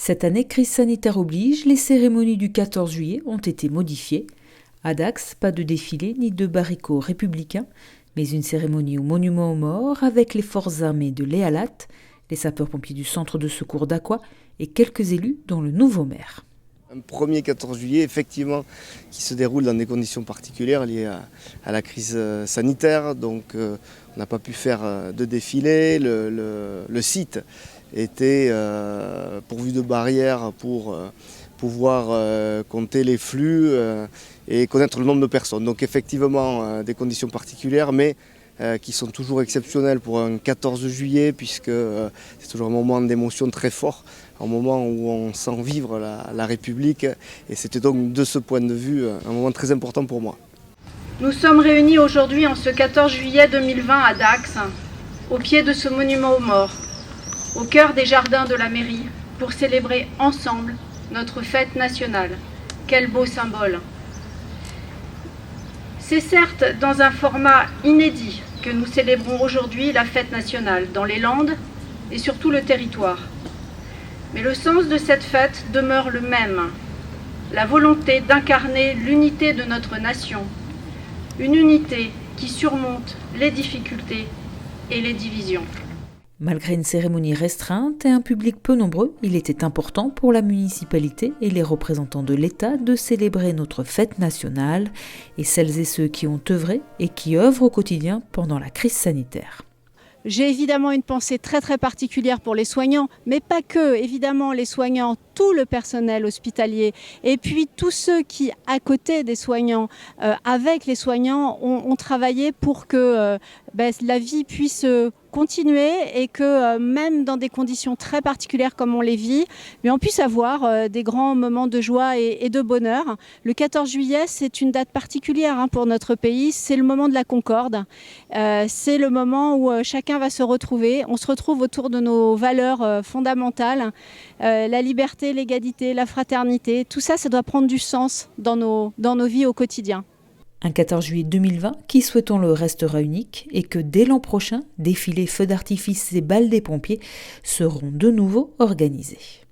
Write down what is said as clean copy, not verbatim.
Cette année, crise sanitaire oblige, les cérémonies du 14 juillet ont été modifiées. À Dax, pas de défilé ni de barricot républicain, mais une cérémonie au monument aux morts avec les forces armées de l'EALAT, les sapeurs-pompiers du centre de secours d'Aqua et quelques élus dont le nouveau maire. Un premier 14 juillet, effectivement, qui se déroule dans des conditions particulières liées à la crise sanitaire. Donc on n'a pas pu faire de défilé. Le site était pourvu de barrières pour pouvoir compter les flux et connaître le nombre de personnes. Donc effectivement, des conditions particulières, mais qui sont toujours exceptionnelles pour un 14 juillet, puisque c'est toujours un moment d'émotion très fort, un moment où on sent vivre la République. Et c'était donc de ce point de vue un moment très important pour moi. Nous sommes réunis aujourd'hui en ce 14 juillet 2020 à Dax, au pied de ce monument aux morts, au cœur des jardins de la mairie, pour célébrer ensemble notre fête nationale. Quel beau symbole! C'est certes dans un format inédit que nous célébrons aujourd'hui la fête nationale, dans les Landes et sur tout le territoire. Mais le sens de cette fête demeure le même, la volonté d'incarner l'unité de notre nation, une unité qui surmonte les difficultés et les divisions. Malgré une cérémonie restreinte et un public peu nombreux, il était important pour la municipalité et les représentants de l'État de célébrer notre fête nationale et celles et ceux qui ont œuvré et qui œuvrent au quotidien pendant la crise sanitaire. J'ai évidemment une pensée très particulière pour les soignants, mais pas que, évidemment les soignants, tout le personnel hospitalier et puis tous ceux qui, à côté des soignants, avec les soignants, ont travaillé pour que la vie puisse continuer et que même dans des conditions très particulières comme on les vit, mais on puisse avoir des grands moments de joie et de bonheur. Le 14 juillet, c'est une date particulière pour notre pays, c'est le moment de la concorde, c'est le moment où chacun va se retrouver, on se retrouve autour de nos valeurs fondamentales, la liberté, l'égalité, la fraternité, tout ça, ça doit prendre du sens dans nos vies au quotidien. Un 14 juillet 2020 qui, souhaitons-le, restera unique et que dès l'an prochain, défilés, feux d'artifice et balles des pompiers seront de nouveau organisés.